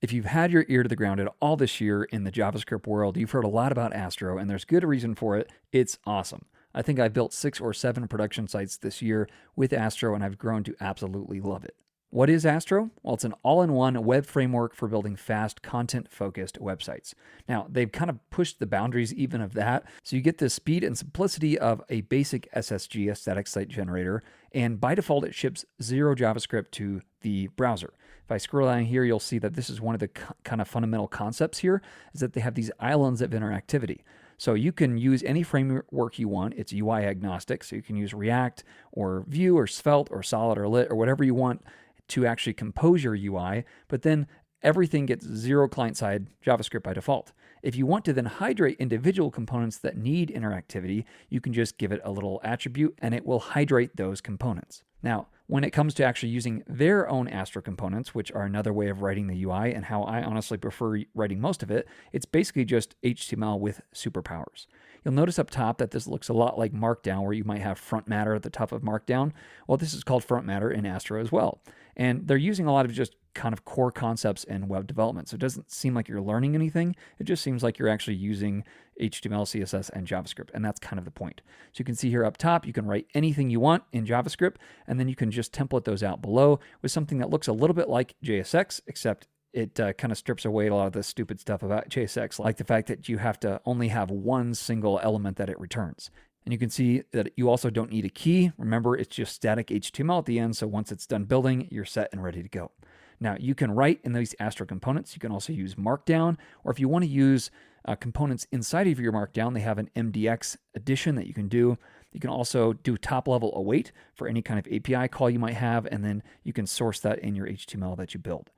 If you've had your ear to the ground at all this year in the JavaScript world, you've heard a lot about Astro, and there's good reason for it. It's awesome. I think I've built 6 or 7 production sites this year with Astro, and I've grown to absolutely love it. What is Astro? Well, it's an all-in-one web framework for building fast, content-focused websites. Now, they've kind of pushed the boundaries even of that, so you get the speed and simplicity of a basic SSG, a static site generator, and by default, it ships 0 JavaScript to the browser. If I scroll down here, you'll see that this is one of the kind of fundamental concepts here, is that they have these islands of interactivity. So you can use any framework you want. It's UI agnostic, so you can use React or Vue or Svelte or Solid or Lit or whatever you want to actually compose your UI, but then everything gets 0 client-side JavaScript by default. If you want to then hydrate individual components that need interactivity, you can just give it a little attribute and it will hydrate those components. Now, when it comes to actually using their own Astro components, which are another way of writing the UI and how I honestly prefer writing most of it, it's basically just HTML with superpowers. You'll notice up top that this looks a lot like Markdown, where you might have front matter at the top of Markdown. Well, this is called front matter in Astro as well. And they're using a lot of just kind of core concepts in web development. So it doesn't seem like you're learning anything. It just seems like you're actually using HTML, CSS, and JavaScript. And that's kind of the point. So you can see here up top, you can write anything you want in JavaScript, and then you can just template those out below with something that looks a little bit like JSX, except it kind of strips away a lot of the stupid stuff about JSX, like the fact that you have to only have one single element that it returns. And you can see that you also don't need a key. Remember, it's just static HTML at the end, so once it's done building, you're set and ready to go. Now, you can write in these Astro components. You can also use Markdown, or if you want to use components inside of your Markdown, they have an MDX edition that you can do. You can also do top-level await for any kind of API call you might have, and then you can source that in your HTML that you build.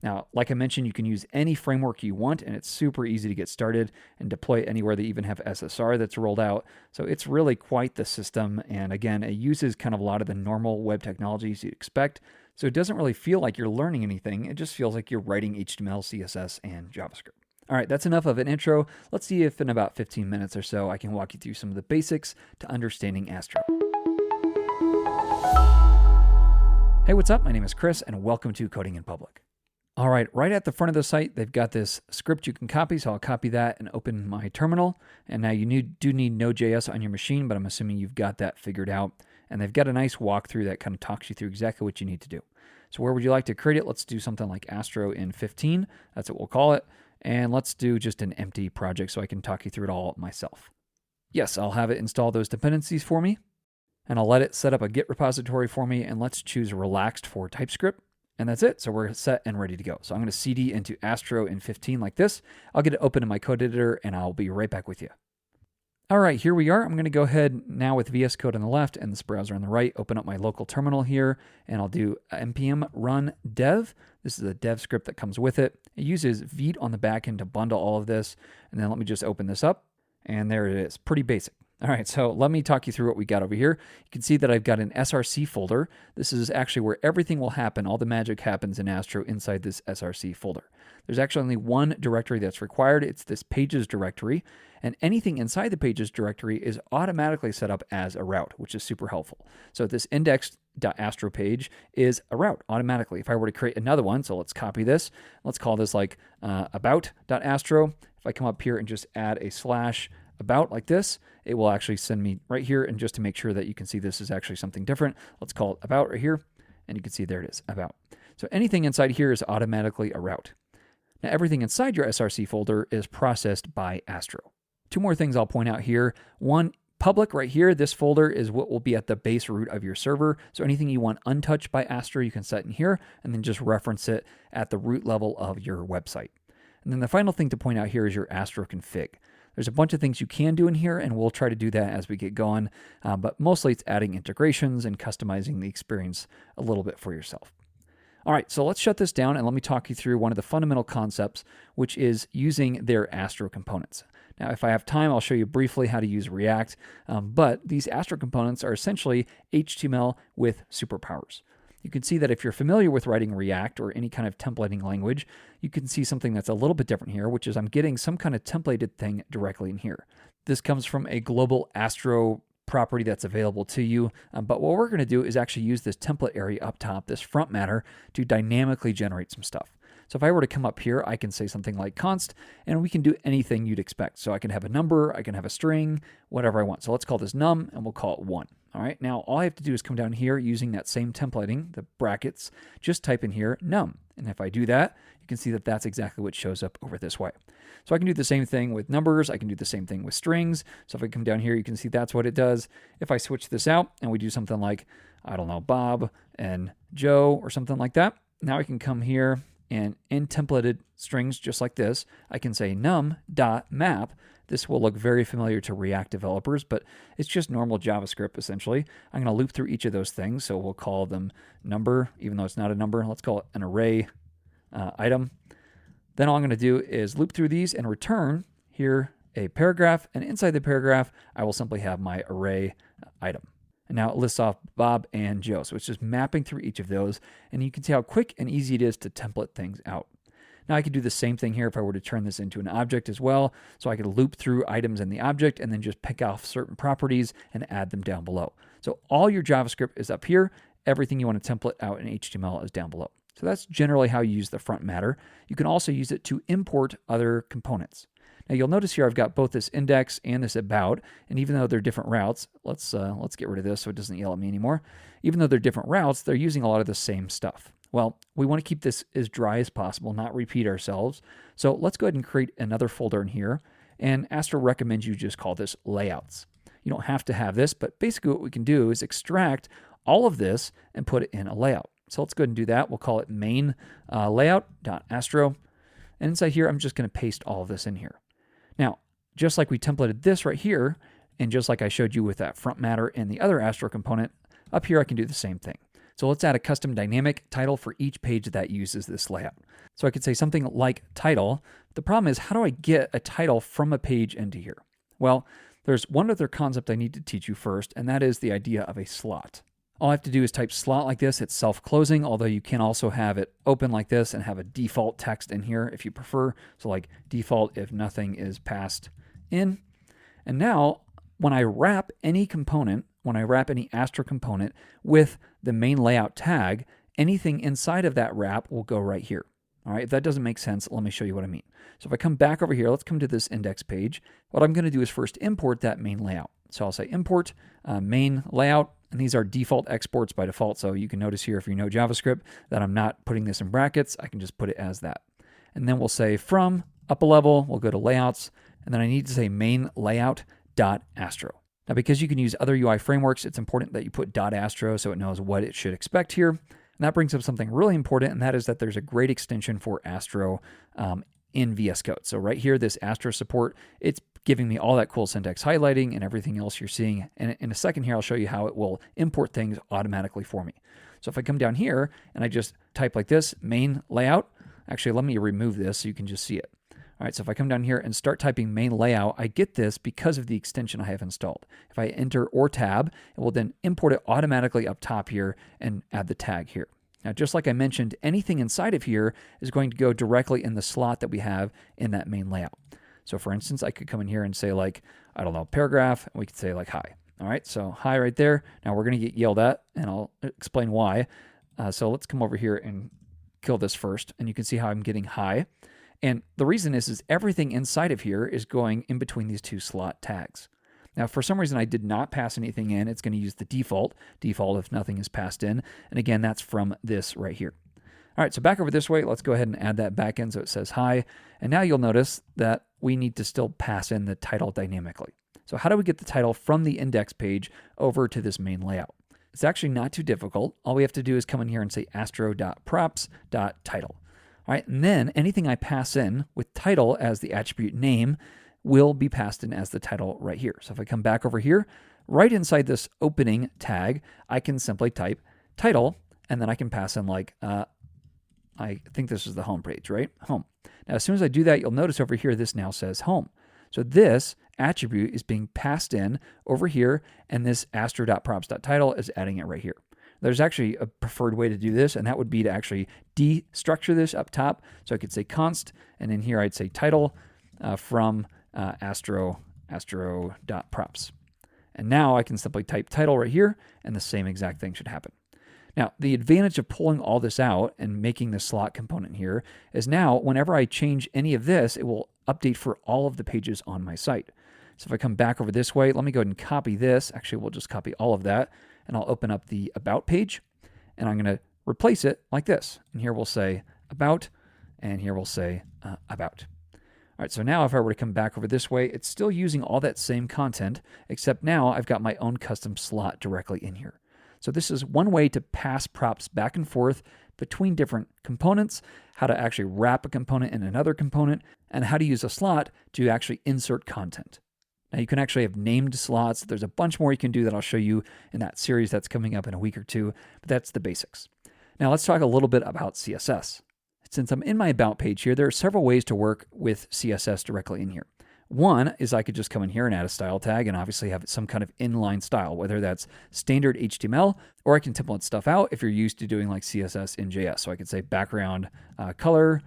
Now, like I mentioned, you can use any framework you want, and it's super easy to get started and deploy anywhere. They even have SSR that's rolled out. So it's really quite the system. And again, it uses kind of a lot of the normal web technologies you'd expect. So it doesn't really feel like you're learning anything. It just feels like you're writing HTML, CSS, and JavaScript. All right, that's enough of an intro. Let's see if in about 15 minutes or so, I can walk you through some of the basics to understanding Astro. Hey, what's up? My name is Chris, and welcome to Coding in Public. All right, right at the front of the site, they've got this script you can copy, so I'll copy that and open my terminal. And now you do need Node.js on your machine, but I'm assuming you've got that figured out. And they've got a nice walkthrough that kind of talks you through exactly what you need to do. So where would you like to create it? Let's do something like Astro in 15. That's what we'll call it. And let's do just an empty project so I can talk you through it all myself. Yes, I'll have it install those dependencies for me. And I'll let it set up a Git repository for me. And let's choose relaxed for TypeScript. And that's it. So we're set and ready to go. So I'm going to CD into Astro in 15 like this. I'll get it open in my code editor and I'll be right back with you. All right, here we are. I'm going to go ahead now with VS Code on the left and this browser on the right, open up my local terminal here, and I'll do npm run dev. This is a dev script that comes with it. It uses Vite on the back end to bundle all of this. And then let me just open this up. And there it is. Pretty basic. All right, so let me talk you through what we got over here. You can see that I've got an SRC folder. This is actually where everything will happen. All the magic happens in Astro inside this SRC folder. There's actually only one directory that's required. It's this pages directory. And anything inside the pages directory is automatically set up as a route, which is super helpful. So this index.astro page is a route automatically. If I were to create another one, so let's copy this. Let's call this like about.astro. If I come up here and just add a slash about like this, it will actually send me right here. And just to make sure that you can see this is actually something different, let's call it about right here. And you can see there it is, about. So anything inside here is automatically a route. Now everything inside your SRC folder is processed by Astro. Two more things I'll point out here. One, public right here, this folder is what will be at the base root of your server. So anything you want untouched by Astro, you can set in here and then just reference it at the root level of your website. And then the final thing to point out here is your Astro config. There's a bunch of things you can do in here, and we'll try to do that as we get going. But mostly it's adding integrations and customizing the experience a little bit for yourself. All right, so let's shut this down and let me talk you through one of the fundamental concepts, which is using their Astro components. Now, if I have time, I'll show you briefly how to use React, but these Astro components are essentially HTML with superpowers. You can see that if you're familiar with writing React or any kind of templating language, you can see something that's a little bit different here, which is I'm getting some kind of templated thing directly in here. This comes from a global Astro property that's available to you. But what we're going to do is actually use this template area up top, this front matter, to dynamically generate some stuff. So if I were to come up here, I can say something like const, and we can do anything you'd expect. So I can have a number, I can have a string, whatever I want. So let's call this num, and we'll call it 1. All right, now all I have to do is come down here using that same templating, the brackets, just type in here num. And if I do that, you can see that that's exactly what shows up over this way. So I can do the same thing with numbers. I can do the same thing with strings. So if I come down here, you can see that's what it does. If I switch this out and we do something like, I don't know, Bob and Joe or something like that, now I can come here and in templated strings just like this, I can say num.map. This will look very familiar to React developers, but it's just normal JavaScript essentially. I'm going to loop through each of those things. So we'll call them number, even though it's not a number. Let's call it an array item. Then all I'm going to do is loop through these and return here a paragraph. And inside the paragraph, I will simply have my array item. And now it lists off Bob and Joe. So it's just mapping through each of those. And you can see how quick and easy it is to template things out. Now I could do the same thing here if I were to turn this into an object as well. So I could loop through items in the object and then just pick off certain properties and add them down below. So all your JavaScript is up here. Everything you want to template out in HTML is down below. So that's generally how you use the front matter. You can also use it to import other components. Now you'll notice here I've got both this index and this about, and even though they're different routes, let's get rid of this so it doesn't yell at me anymore. Even though they're different routes, they're using a lot of the same stuff. Well, we want to keep this as dry as possible, not repeat ourselves. So let's go ahead and create another folder in here. And Astro recommends you just call this layouts. You don't have to have this, but basically what we can do is extract all of this and put it in a layout. So let's go ahead and do that. We'll call it main layout.astro. And inside here, I'm just going to paste all of this in here. Now, just like we templated this right here, and just like I showed you with that front matter and the other Astro component, up here I can do the same thing. So let's add a custom dynamic title for each page that uses this layout. So I could say something like title. The problem is, how do I get a title from a page into here? Well, there's one other concept I need to teach you first, and that is the idea of a slot. All I have to do is type slot like this. It's self-closing, although you can also have it open like this and have a default text in here if you prefer. So like default if nothing is passed in. And now when I wrap any component, when I wrap any Astro component with the main layout tag, anything inside of that wrap will go right here. All right, if that doesn't make sense, let me show you what I mean. So if I come back over here, let's come to this index page. What I'm going to do is first import that main layout. So I'll say import main layout, and these are default exports by default. So you can notice here if you know JavaScript that I'm not putting this in brackets. I can just put it as that. And then we'll say from up a level, we'll go to layouts, and then I need to say main layout.astro. Now, because you can use other UI frameworks, it's important that you put .astro so it knows what it should expect here. And that brings up something really important, and that is that there's a great extension for Astro in VS Code. So right here, this Astro support, it's giving me all that cool syntax highlighting and everything else you're seeing. And in a second here, I'll show you how it will import things automatically for me. So if I come down here and I just type like this, main layout, actually, let me remove this so you can just see it. All right, so if I come down here and start typing main layout, I get this because of the extension I have installed. If I enter or tab, it will then import it automatically up top here and add the tag here. Now, just like I mentioned, anything inside of here is going to go directly in the slot that we have in that main layout. So for instance, I could come in here and say like, I don't know, paragraph, and we could say like hi. All right, so hi right there. Now we're going to get yelled at, and I'll explain why. So let's come over here and kill this first, and you can see how I'm getting hi. And the reason is everything inside of here is going in between these two slot tags. Now, for some reason, I did not pass anything in. It's going to use the default if nothing is passed in. And again, that's from this right here. All right, so back over this way, let's go ahead and add that back in so it says hi. And now you'll notice that we need to still pass in the title dynamically. So how do we get the title from the index page over to this main layout? It's actually not too difficult. All we have to do is come in here and say astro.props.title. All right, and then anything I pass in with title as the attribute name will be passed in as the title right here. So if I come back over here, right inside this opening tag, I can simply type title, and then I can pass in like, I think this is the home page, right? Home. Now, as soon as I do that, you'll notice over here, this now says home. So this attribute is being passed in over here, and this astro.props.title is adding it right here. There's actually a preferred way to do this, and that would be to actually destructure this up top. So I could say const, and in here I'd say title from astro.props. And now I can simply type title right here, and the same exact thing should happen. Now, the advantage of pulling all this out and making this slot component here is now whenever I change any of this, it will update for all of the pages on my site. So if I come back over this way, let me go ahead and copy this. Actually, we'll just copy all of that, and I'll open up the About page, and I'm going to replace it like this. And here we'll say About, and here we'll say About. All right, so now if I were to come back over this way, it's still using all that same content, except now I've got my own custom slot directly in here. So this is one way to pass props back and forth between different components, how to actually wrap a component in another component, and how to use a slot to actually insert content. Now you can actually have named slots. There's a bunch more you can do that I'll show you in that series that's coming up in a week or two, but that's the basics. Now let's talk a little bit about CSS. Since I'm in my About page here, there are several ways to work with CSS directly in here. One is I could just come in here and add a style tag and obviously have some kind of inline style, whether that's standard HTML, or I can template stuff out if you're used to doing like CSS in JS. So I could say background color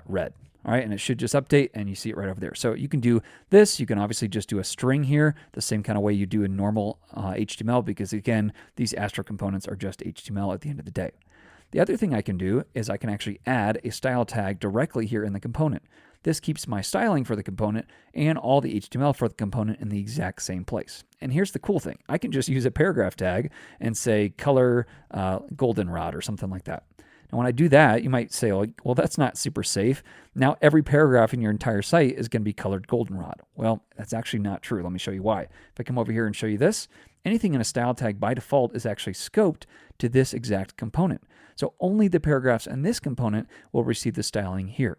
red. All right, and it should just update and you see it right over there. So you can do this. You can obviously just do a string here, the same kind of way you do in normal HTML, because again, these Astro components are just HTML at the end of the day. The other thing I can do is I can actually add a style tag directly here in the component. This keeps my styling for the component and all the HTML for the component in the exact same place. And here's the cool thing. I can just use a paragraph tag and say color goldenrod or something like that. Now, when I do that, you might say, well, that's not super safe. Now, every paragraph in your entire site is going to be colored goldenrod. Well, that's actually not true. Let me show you why. If I come over here and show you this, anything in a style tag by default is actually scoped to this exact component. So only the paragraphs in this component will receive the styling here.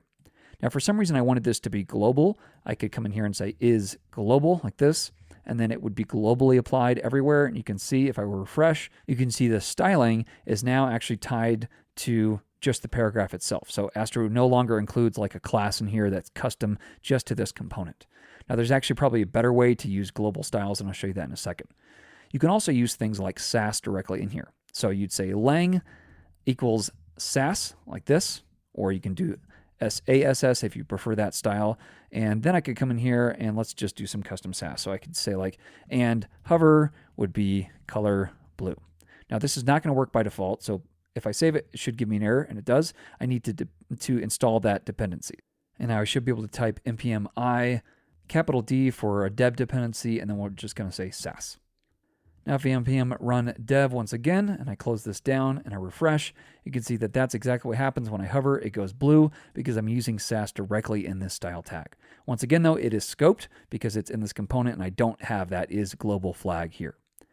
Now, for some reason, I wanted this to be global. I could come in here and say is global like this, and then it would be globally applied everywhere. And you can see if I were refresh, you can see the styling is now actually tied to just the paragraph itself. So Astro no longer includes like a class in here that's custom just to this component. Now, there's actually probably a better way to use global styles, and I'll show you that in a second. You can also use things like Sass directly in here. So you'd say lang equals Sass like this, or you can do SASS if you prefer that style. And then I could come in here and let's just do some custom Sass. So I could say like, and hover would be color blue. Now this is not going to work by default. So if I save it, it should give me an error, and it does. I need to install that dependency. And now I should be able to type npm I capital D for a dev dependency, and then we're just going to say Sass. Now if I npm run dev once again, and I close this down and I refresh, you can see that that's exactly what happens when I hover. It goes blue because I'm using Sass directly in this style tag. Once again though, it is scoped because it's in this component and I don't have that is global flag here. All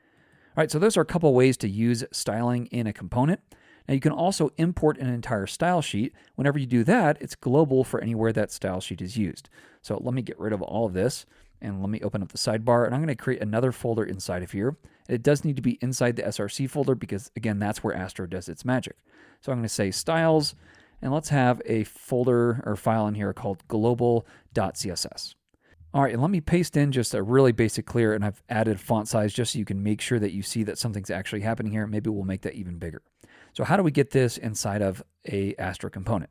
right, so those are a couple ways to use styling in a component. Now you can also import an entire style sheet. Whenever you do that, it's global for anywhere that style sheet is used. So let me get rid of all of this and let me open up the sidebar, and I'm going to create another folder inside of here. It does need to be inside the SRC folder because again, that's where Astro does its magic. So I'm going to say styles, and let's have a folder or file in here called global.css. All right, and let me paste in just a really basic clear, and I've added font size just so you can make sure that you see that something's actually happening here. Maybe we'll make that even bigger. So how do we get this inside of a Astro component?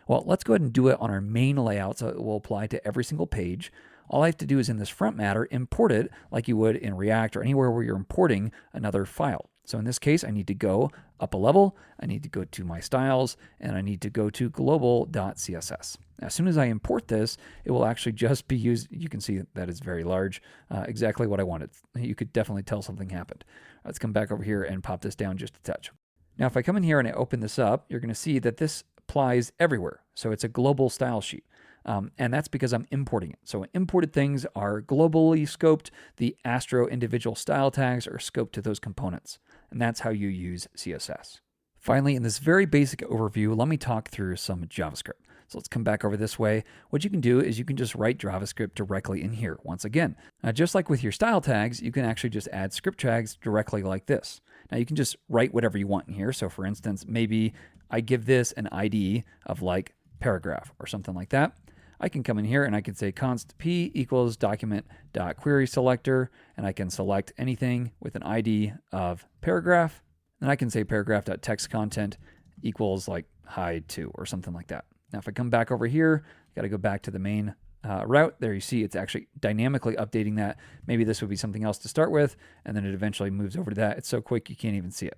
Well, let's go ahead and do it on our main layout so it will apply to every single page. All I have to do is in this front matter, import it like you would in React or anywhere where you're importing another file. So in this case, I need to go up a level, I need to go to my styles, and I need to go to global.css. Now, as soon as I import this, it will actually just be used. You can see that it's very large, exactly what I wanted. You could definitely tell something happened. Let's come back over here and pop this down just a touch. Now, if I come in here and I open this up, you're going to see that this applies everywhere. So it's a global style sheet. And that's because I'm importing it. So imported things are globally scoped. The Astro individual style tags are scoped to those components. And that's how you use CSS. Finally, in this very basic overview, let me talk through some JavaScript. So let's come back over this way. What you can do is you can just write JavaScript directly in here. Once again, now just like with your style tags, you can actually just add script tags directly like this. Now you can just write whatever you want in here. So for instance, maybe I give this an ID of like paragraph or something like that. I can come in here and I can say const p equals document.query selector, and I can select anything with an ID of paragraph. Then I can say paragraph.text content equals like hide to or something like that. Now, if I come back over here, got to go back to the main route. There you see it's actually dynamically updating that. Maybe this would be something else to start with, and then it eventually moves over to that. It's so quick you can't even see it.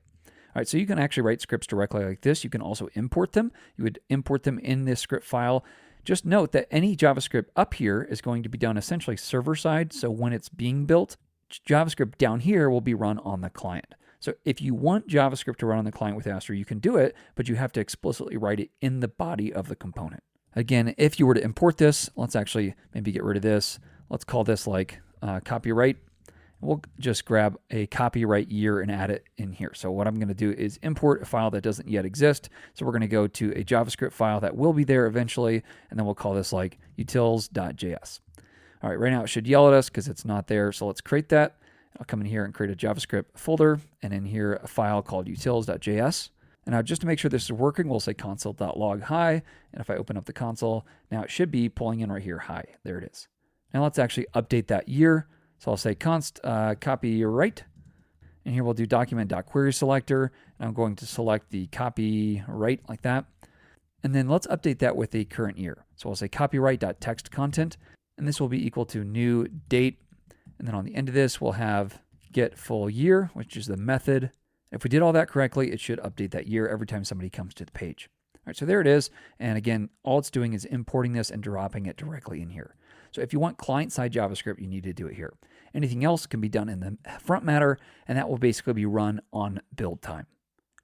All right, so you can actually write scripts directly like this. You can also import them. You would import them in this script file. Just note that any JavaScript up here is going to be done essentially server side. So when it's being built, JavaScript down here will be run on the client. So if you want JavaScript to run on the client with Astro, you can do it, but you have to explicitly write it in the body of the component. Again, if you were to import this, let's actually maybe get rid of this. Let's call this like copyright. We'll just grab a copyright year and add it in here. So what I'm going to do is import a file that doesn't yet exist. So we're going to go to a JavaScript file that will be there eventually, and then we'll call this like utils.js. All right, right now it should yell at us because it's not there. So let's create that. I'll come in here and create a JavaScript folder, and in here a file called utils.js. And now just to make sure this is working, we'll say console.log hi. And if I open up the console, now it should be pulling in right here, hi. There it is. Now let's actually update that year. So I'll say const copyright, and here we'll do document.querySelector, and I'm going to select the copyright like that. And then let's update that with the current year. So I'll say copyright.textContent, and this will be equal to new date. And then on the end of this, we'll have get full year, which is the method. If we did all that correctly, it should update that year every time somebody comes to the page. All right, so there it is. And again, all it's doing is importing this and dropping it directly in here. So if you want client-side JavaScript, you need to do it here. Anything else can be done in the front matter, and that will basically be run on build time.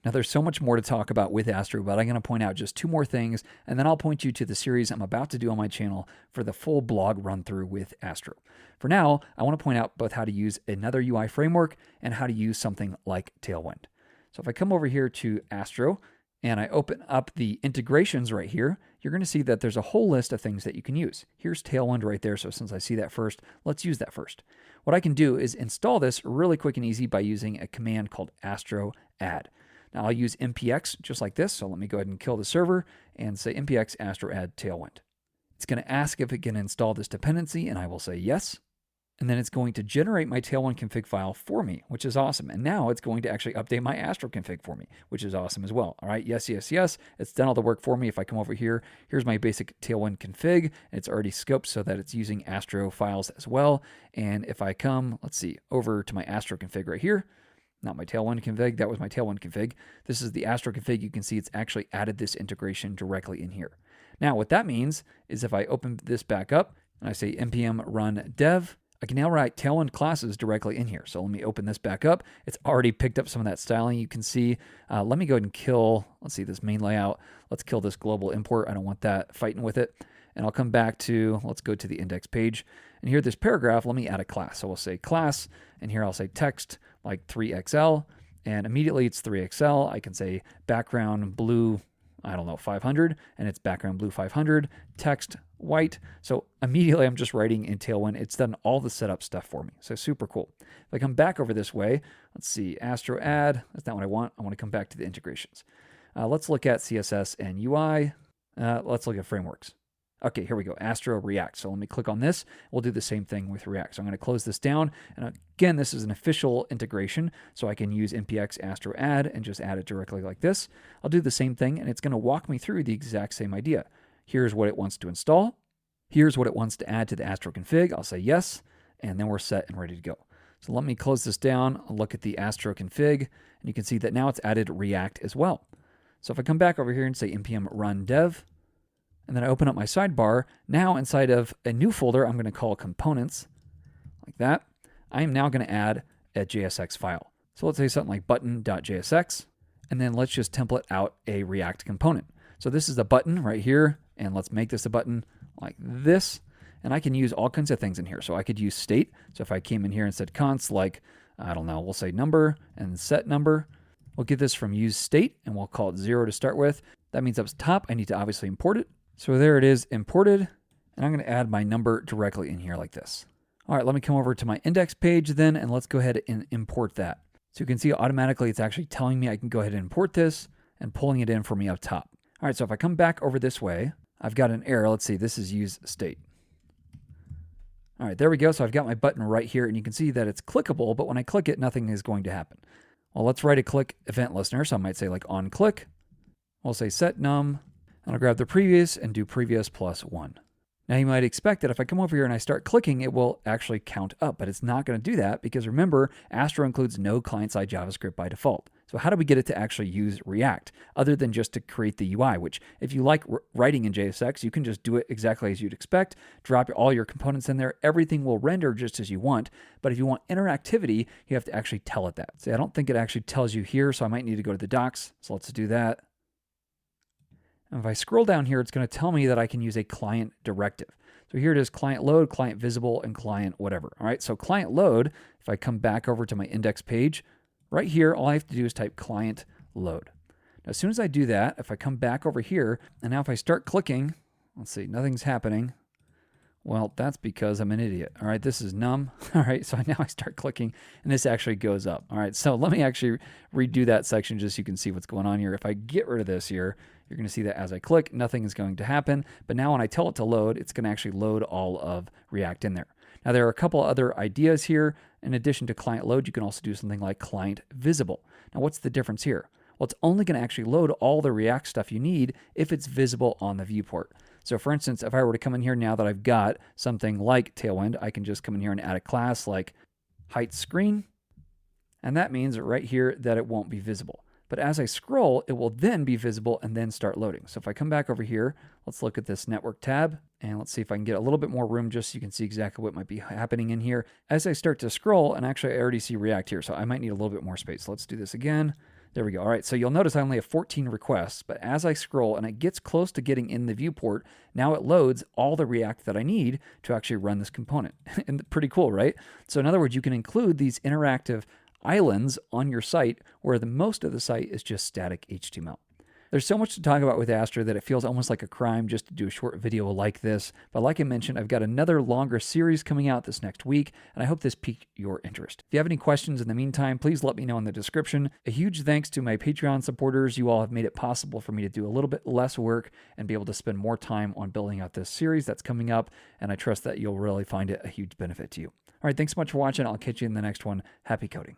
Now, there's so much more to talk about with Astro, but I'm going to point out just two more things, and then I'll point you to the series I'm about to do on my channel for the full blog run-through with Astro. For now, I want to point out both how to use another UI framework and how to use something like Tailwind. So if I come over here to Astro, and I open up the integrations right here, you're going to see that there's a whole list of things that you can use. Here's Tailwind right there, so since I see that first, let's use that first. What I can do is install this really quick and easy by using a command called Astro add. Now I'll use npx just like this, so let me go ahead and kill the server and say npx astro add Tailwind. It's going to ask if it can install this dependency, and I will say yes. And then it's going to generate my Tailwind config file for me, which is awesome. And now it's going to actually update my Astro config for me, which is awesome as well. All right, yes, yes, yes. It's done all the work for me. If I come over here, here's my basic Tailwind config. And it's already scoped so that it's using Astro files as well. And if I come, let's see, over to my Astro config right here, not my Tailwind config, that was my Tailwind config. This is the Astro config. You can see it's actually added this integration directly in here. Now, what that means is if I open this back up and I say npm run dev, I can now write Tailwind classes directly in here. So let me open this back up. It's already picked up some of that styling you can see. Let me go ahead and kill, let's see, this main layout. Let's kill this global import. I don't want that fighting with it. And I'll come back to, let's go to the index page. And here, this paragraph, let me add a class. So we'll say class, and here I'll say text like 3XL. And immediately it's 3XL. I can say background blue, I don't know, 500, and it's background blue 500, text white. So immediately I'm just writing in Tailwind. It's done all the setup stuff for me. So super cool. If I come back over this way, let's see, Astro add, that's not what I want. I want to come back to the integrations. Let's look at CSS and UI. Let's look at frameworks. Okay, here we go, Astro React. So let me click on this. We'll do the same thing with React. So I'm going to close this down. And again, this is an official integration, so I can use npx astro add and just add it directly like this. I'll do the same thing, and it's going to walk me through the exact same idea. Here's what it wants to install. Here's what it wants to add to the Astro config. I'll say yes, and then we're set and ready to go. So let me close this down. I'll look at the Astro config, and you can see that now it's added React as well. So if I come back over here and say npm run dev, and then I open up my sidebar, now inside of a new folder, I'm going to call components, like that. I am now going to add a JSX file. So let's say something like button.jsx, and then let's just template out a React component. So this is a button right here, and let's make this a button like this. And I can use all kinds of things in here. So I could use state. So if I came in here and said const like, I don't know, we'll say number and set number. We'll get this from use state, and we'll call it 0 to start with. That means up top, I need to obviously import it. So there it is, imported, and I'm going to add my number directly in here like this. All right, let me come over to my index page then, and let's go ahead and import that. So you can see automatically it's actually telling me I can go ahead and import this and pulling it in for me up top. All right, so if I come back over this way, I've got an error. Let's see, this is use state. All right, there we go. So I've got my button right here, and you can see that it's clickable, but when I click it, nothing is going to happen. Well, let's write a click event listener. So I might say like on click. We'll say set num. And I'll grab the previous and do previous plus 1. Now you might expect that if I come over here and I start clicking, it will actually count up, but it's not going to do that because remember, Astro includes no client-side JavaScript by default. So how do we get it to actually use React other than just to create the UI, which if you like writing in JSX, you can just do it exactly as you'd expect, drop all your components in there, everything will render just as you want. But if you want interactivity, you have to actually tell it that. See, I don't think it actually tells you here, so I might need to go to the docs. So let's do that. And if I scroll down here, it's going to tell me that I can use a client directive. So here it is, client load, client visible, and client whatever. All right, so client load, if I come back over to my index page, right here, all I have to do is type client load. Now, as soon as I do that, if I come back over here, and now if I start clicking, let's see, nothing's happening. Well, that's because I'm an idiot. All right, this is num. All right, so now I start clicking, and this actually goes up. All right, so let me actually redo that section just so you can see what's going on here. If I get rid of this here, you're going to see that as I click, nothing is going to happen. But now when I tell it to load, it's going to actually load all of React in there. Now, there are a couple other ideas here. In addition to client load, you can also do something like client visible. Now, what's the difference here? Well, it's only going to actually load all the React stuff you need if it's visible on the viewport. So for instance, if I were to come in here now that I've got something like Tailwind, I can just come in here and add a class like height screen. And that means right here that it won't be visible. But as I scroll, it will then be visible and then start loading. So if I come back over here, let's look at this network tab and let's see if I can get a little bit more room just so you can see exactly what might be happening in here. As I start to scroll, and actually I already see React here, so I might need a little bit more space. So let's do this again. There we go. All right, so you'll notice I only have 14 requests, but as I scroll and it gets close to getting in the viewport, now it loads all the React that I need to actually run this component. And pretty cool, right? So in other words, you can include these interactive islands on your site where the most of the site is just static HTML. There's so much to talk about with Astro that it feels almost like a crime just to do a short video like this. But like I mentioned, I've got another longer series coming out this next week, and I hope this piqued your interest. If you have any questions in the meantime, please let me know in the description. A huge thanks to my Patreon supporters. You all have made it possible for me to do a little bit less work and be able to spend more time on building out this series that's coming up, and I trust that you'll really find it a huge benefit to you. All right, thanks so much for watching. I'll catch you in the next one. Happy coding.